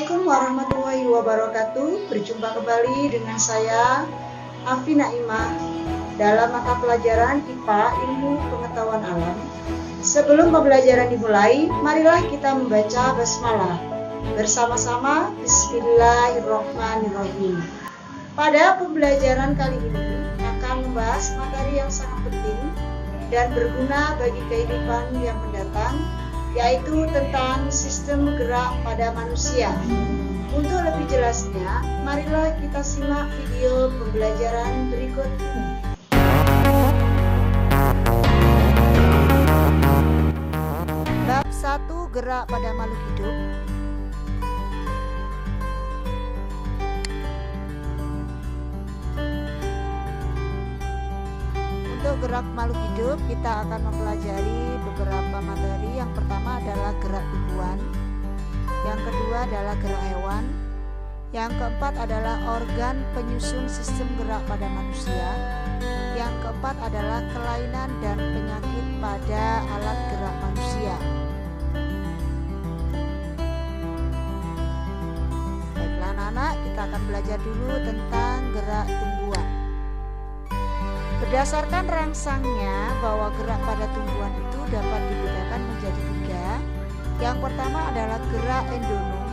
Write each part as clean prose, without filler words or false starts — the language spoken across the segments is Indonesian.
Assalamualaikum warahmatullahi wabarakatuh. Berjumpa kembali dengan saya Afi Naimah dalam mata pelajaran IPA Ilmu Pengetahuan Alam. Sebelum pembelajaran dimulai, marilah kita membaca basmalah bersama-sama. Bismillahirrahmanirrahim. Pada pembelajaran kali ini akan membahas materi yang sangat penting dan berguna bagi kehidupan yang mendatang, yaitu tentang sistem gerak pada manusia. Untuk lebih jelasnya, marilah kita simak video pembelajaran berikut ini. Bab 1, gerak pada makhluk hidup. Untuk gerak makhluk hidup, kita akan mempelajari beberapa materi. Yang pertama adalah gerak tumbuhan, yang kedua adalah gerak hewan, yang keempat adalah organ penyusun sistem gerak pada manusia, yang keempat adalah kelainan dan penyakit pada alat gerak manusia. Baiklah anak-anak, kita akan belajar dulu tentang gerak tumbuhan. Berdasarkan rangsangnya bahwa gerak pada tumbuhan itu dapat dibedakan menjadi 3. Yang pertama adalah gerak endonom,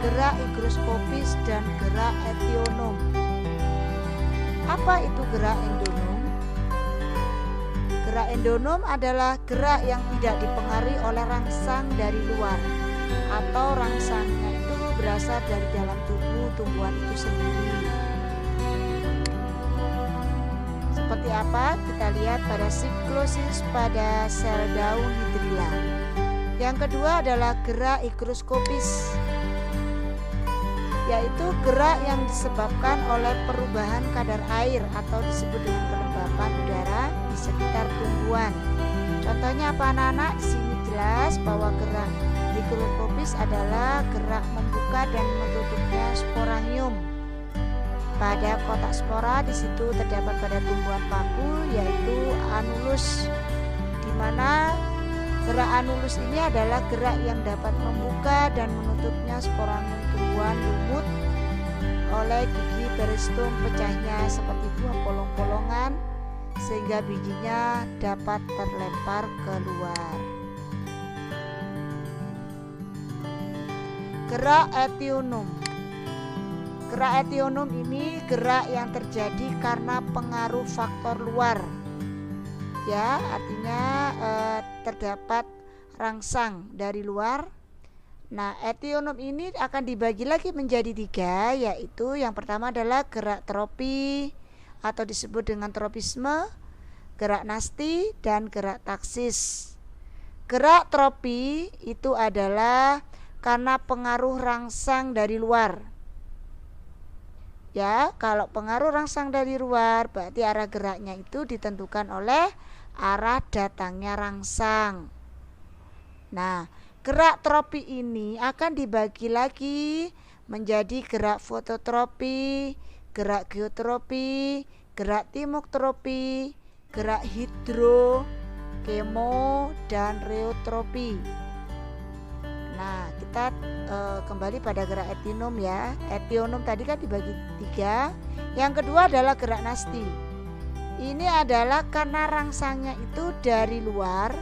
gerak higroskopis, dan gerak etionom. Apa itu gerak endonom? Gerak endonom adalah gerak yang tidak dipengaruhi oleh rangsang dari luar, atau rangsangnya itu berasal dari dalam tubuh tumbuhan itu sendiri. Seperti apa? Kita lihat pada siklosis pada sel daun hidrilla. Yang kedua adalah gerak higroskopis, yaitu gerak yang disebabkan oleh perubahan kadar air atau disebut dengan kelembapan udara di sekitar tumbuhan. Contohnya apa anak-anak? Di sini jelas bahwa gerak higroskopis adalah gerak membuka dan menutupnya sporanium. Pada kotak spora di situ terdapat pada tumbuhan paku, yaitu anulus, di mana gerak anulus ini adalah gerak yang dapat membuka dan menutupnya sporanium tumbuhan lumut oleh gigi peristom pecahnya seperti buah polong-polongan, sehingga bijinya dapat terlempar keluar. Gerak etionom. Gerak etionom ini gerak yang terjadi karena pengaruh faktor luar. Ya, artinya terdapat rangsang dari luar. Nah, etionom ini akan dibagi lagi menjadi 3, yaitu yang pertama adalah gerak tropi atau disebut dengan tropisme, gerak nasti, dan gerak taksis. Gerak tropi itu adalah karena pengaruh rangsang dari luar. Ya, kalau pengaruh rangsang dari luar, berarti arah geraknya itu ditentukan oleh arah datangnya rangsang. Nah, gerak tropi ini akan dibagi lagi menjadi gerak fototropi, gerak geotropi, gerak timoktropi, gerak hidro, kemo, dan reotropi. Nah, kita kembali pada gerak etionom ya. Etionom tadi kan dibagi 3. Yang kedua adalah gerak nasti. Ini adalah karena rangsangnya itu dari luar,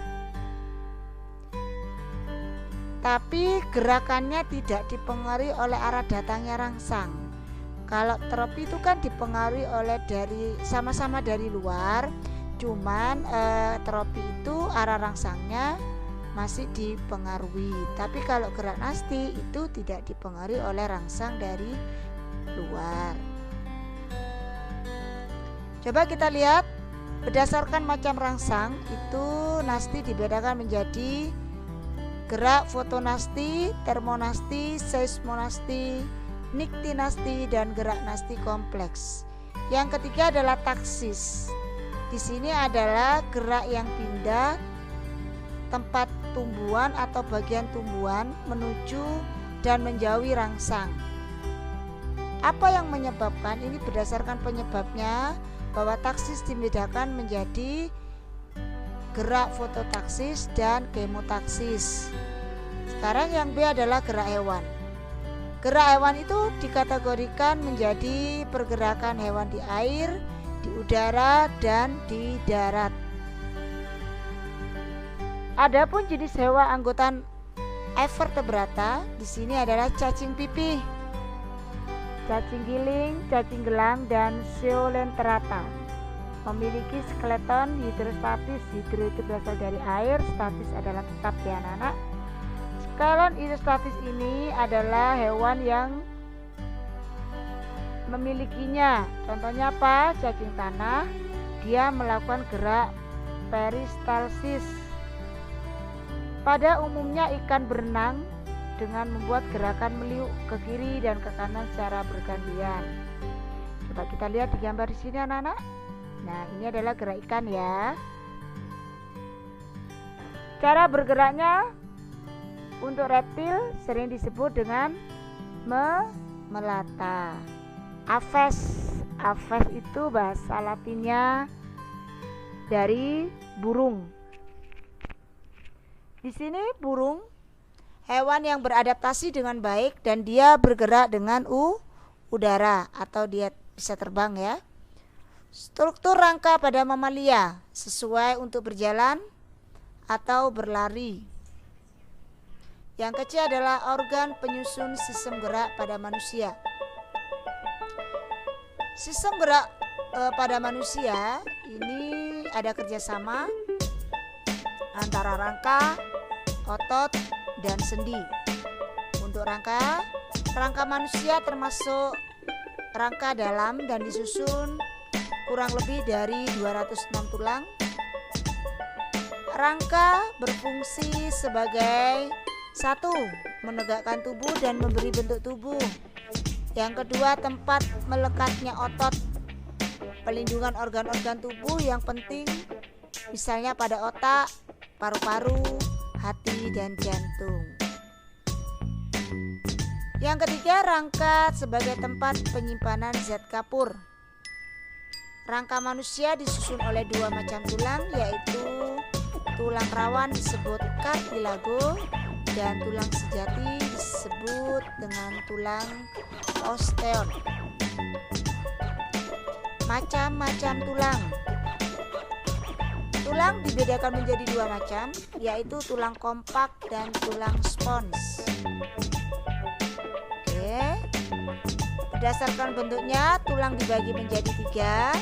tapi gerakannya tidak dipengaruhi oleh arah datangnya rangsang. Kalau tropi itu kan dipengaruhi oleh sama-sama dari luar, cuman tropi itu arah rangsangnya masih dipengaruhi. Tapi kalau gerak nasti itu tidak dipengaruhi oleh rangsang dari luar. Coba kita lihat berdasarkan macam rangsang itu nasti dibedakan menjadi gerak fotonasti, termonasti, seismonasti, niktinasti, dan gerak nasti kompleks. Yang ketiga adalah taksis. Di sini adalah gerak yang pindah tempat tumbuhan atau bagian tumbuhan menuju dan menjauhi rangsang. Apa yang menyebabkan? Ini berdasarkan penyebabnya bahwa taksis dibedakan menjadi gerak fototaksis dan kemotaksis. Sekarang yang B adalah gerak hewan. Gerak hewan itu dikategorikan menjadi pergerakan hewan di air, di udara, dan di darat. Adapun jenis hewan anggota evertebrata di sini adalah cacing pipih, cacing giling, cacing gelang, dan Coelenterata. Memiliki skeleton hidrostatis. Hidro itu berasal dari air, statis adalah tetap ya anak-anak. Skeleton hidrostatis ini adalah hewan yang memilikinya. Contohnya apa? Cacing tanah, dia melakukan gerak peristalsis. Pada umumnya ikan berenang dengan membuat gerakan meliuk ke kiri dan ke kanan secara bergantian. Coba kita lihat di gambar di sini anak-anak. Nah, ini adalah gerak ikan ya. Cara bergeraknya untuk reptil sering disebut dengan melata. Aves. Aves itu bahasa Latinnya dari burung. Di sini burung hewan yang beradaptasi dengan baik dan dia bergerak dengan udara atau dia bisa terbang ya. Struktur rangka pada mamalia sesuai untuk berjalan atau berlari. Yang kecil adalah organ penyusun sistem gerak pada manusia. Sistem gerak pada manusia ini ada kerjasama antara rangka, otot, dan sendi. Untuk rangka manusia termasuk rangka dalam dan disusun kurang lebih dari 206 tulang. Rangka berfungsi sebagai satu, menegakkan tubuh dan memberi bentuk tubuh. Yang kedua, tempat melekatnya otot, pelindungan organ-organ tubuh yang penting, misalnya pada otak, paru-paru, hati, dan jantung. Yang ketiga, rangka sebagai tempat penyimpanan zat kapur. Rangka manusia disusun oleh dua macam tulang, yaitu tulang rawan disebut cartilago dan tulang sejati disebut dengan tulang osteon. Macam-macam tulang. Tulang dibedakan menjadi dua macam, yaitu tulang kompak dan tulang spons. Oke. Berdasarkan bentuknya, tulang dibagi menjadi tiga: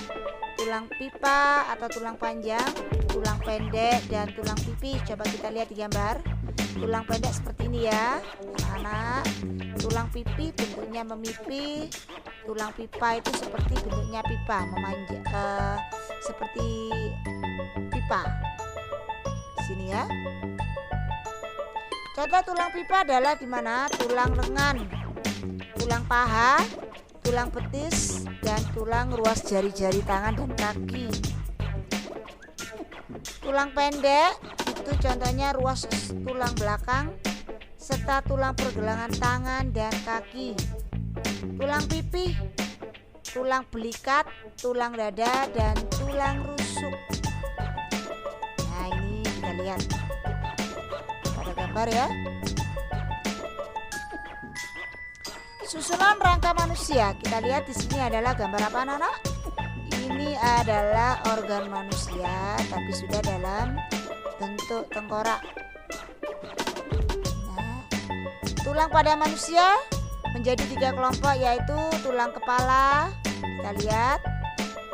tulang pipa atau tulang panjang, tulang pendek, dan tulang pipi. Coba kita lihat di gambar. Tulang pendek seperti ini ya, anak-anak. Tulang pipi bentuknya memipih. Tulang pipa itu seperti bentuknya pipa, seperti pipa. Di sini ya. Contoh tulang pipa adalah di mana? Tulang lengan, tulang paha, tulang betis, dan tulang ruas jari-jari tangan dan kaki. Tulang pendek itu contohnya ruas tulang belakang serta tulang pergelangan tangan dan kaki. Tulang pipih, tulang belikat, tulang dada, dan tulang rusuk. Nah, ini kita lihat pada gambar ya. Susunan rangka manusia. Kita lihat di sini adalah gambar apa anak-anak? Ini adalah organ manusia tapi sudah dalam bentuk tengkorak. Nah, tulang pada manusia menjadi tiga kelompok, yaitu tulang kepala. Kita lihat,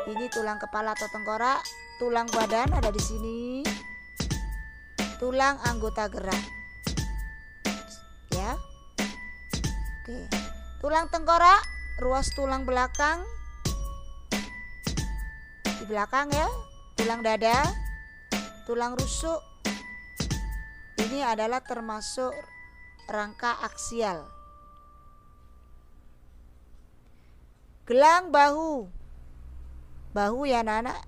ini tulang kepala atau tengkorak. Tulang badan ada di sini. Tulang anggota gerak. Ya. Oke. Tulang tengkorak, ruas tulang belakang di belakang ya. Tulang dada, tulang rusuk. Ini adalah termasuk rangka aksial. Gelang bahu. Bahu ya anak-anak.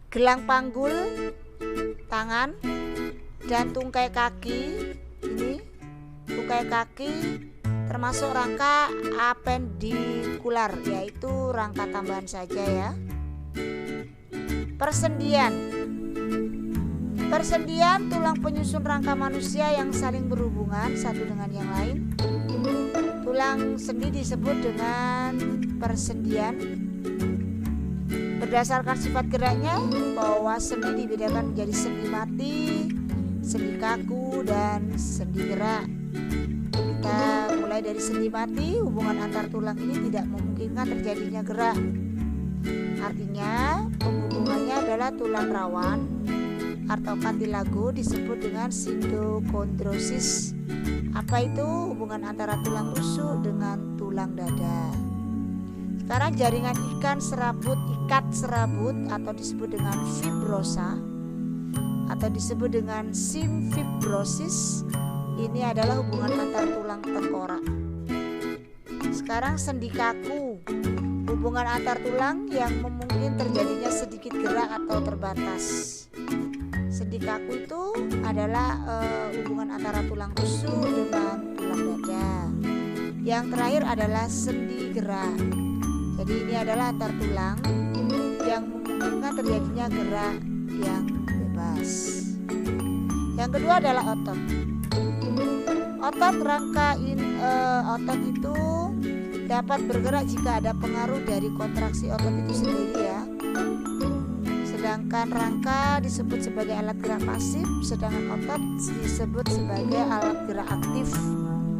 Gelang panggul tangan dan tungkai kaki. Ini tungkai kaki termasuk rangka apendikular, yaitu rangka tambahan saja ya. Persendian. Persendian tulang penyusun rangka manusia yang saling berhubungan satu dengan yang lain. tulang sendi disebut dengan persendian. Berdasarkan sifat geraknya, bahwa sendi dibedakan menjadi sendi mati, sendi kaku, dan sendi gerak. Kita mulai dari sendi mati. Hubungan antar tulang ini tidak memungkinkan terjadinya gerak. Artinya penghubungannya adalah tulang rawan atau kartilago disebut dengan sindokondrosis. Apa itu hubungan antara tulang rusuk dengan tulang dada? Sekarang jaringan ikat serabut atau disebut dengan fibrosa atau disebut dengan simfibrosis. Ini adalah hubungan antar tulang tengkorak. Sekarang sendi kaku, hubungan antar tulang yang memungkinkan terjadinya sedikit gerak atau terbatas. Sendi kaku itu adalah hubungan antara tulang rusuk dengan tulang dada. Yang terakhir adalah sendi gerak. Jadi ini adalah antar tulang yang memungkinkan terjadinya gerak yang bebas. Yang kedua adalah otot. Otot otot itu dapat bergerak jika ada pengaruh dari kontraksi otot itu sendiri ya. Sedangkan rangka disebut sebagai alat gerak pasif, sedangkan otot disebut sebagai alat gerak aktif.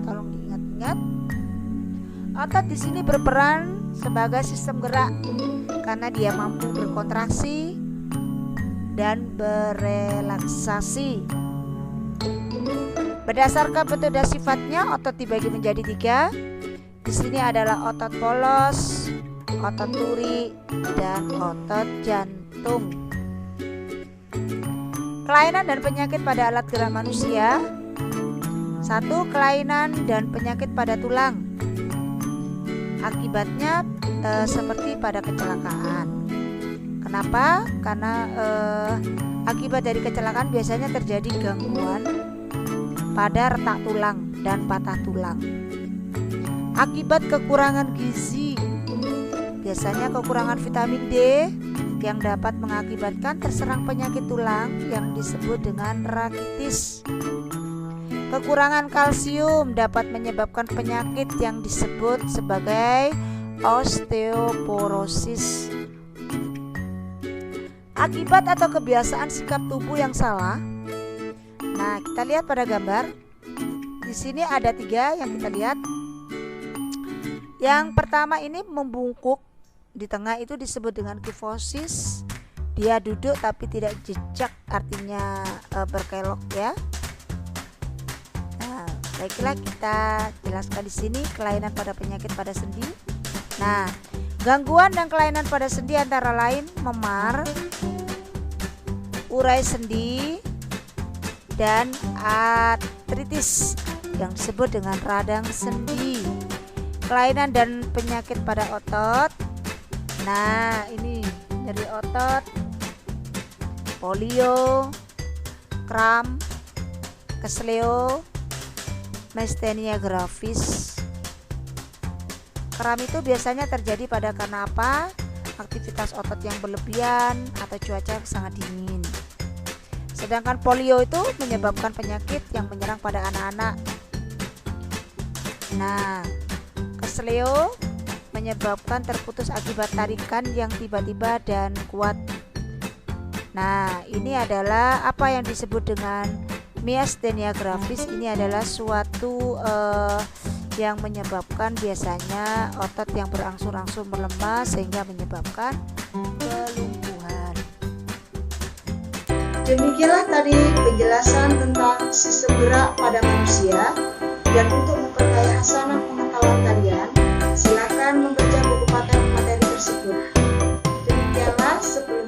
Tolong diingat-ingat. Otot di sini berperan sebagai sistem gerak karena dia mampu berkontraksi dan berelaksasi. Berdasarkan bentuk dan sifatnya, otot dibagi menjadi 3. Di sini adalah otot polos, otot turi, dan otot jantung. Kelainan dan penyakit pada alat gerak manusia. 1. Kelainan dan penyakit pada tulang. Akibatnya seperti pada kecelakaan. Kenapa? Karena akibat dari kecelakaan biasanya terjadi gangguan pada retak tulang dan patah tulang. Akibat kekurangan gizi, biasanya kekurangan vitamin D yang dapat mengakibatkan terserang penyakit tulang yang disebut dengan rakitis. Kekurangan kalsium dapat menyebabkan penyakit yang disebut sebagai osteoporosis. Akibat atau kebiasaan sikap tubuh yang salah. Nah, kita lihat pada gambar. Di sini ada 3 yang kita lihat. Yang pertama ini membungkuk. Di tengah itu disebut dengan kifosis. Dia duduk tapi tidak jejak, artinya berkelok ya. Nah, baiklah kita jelaskan di sini kelainan pada penyakit pada sendi. Nah, gangguan dan kelainan pada sendi antara lain memar, urai sendi, dan artritis yang disebut dengan radang sendi. Kelainan dan penyakit pada otot. Nah, ini nyeri otot, polio, kram, kesleo, myasthenia gravis. Kram itu biasanya terjadi karena apa? Aktivitas otot yang berlebihan atau cuaca yang sangat dingin. Sedangkan polio itu menyebabkan penyakit yang menyerang pada anak-anak. Nah, kesleo menyebabkan terputus akibat tarikan yang tiba-tiba dan kuat. Nah, ini adalah apa yang disebut dengan myasthenia gravis. Ini adalah suatu yang menyebabkan biasanya otot yang berangsur-angsur melemah sehingga menyebabkan kelumpuhan. Demikianlah tadi penjelasan tentang sistem gerak pada manusia. Dan untuk memperkaya hasanah pengetahuan kalian, silakan membaca buku materi tersebut. Demikianlah sebelum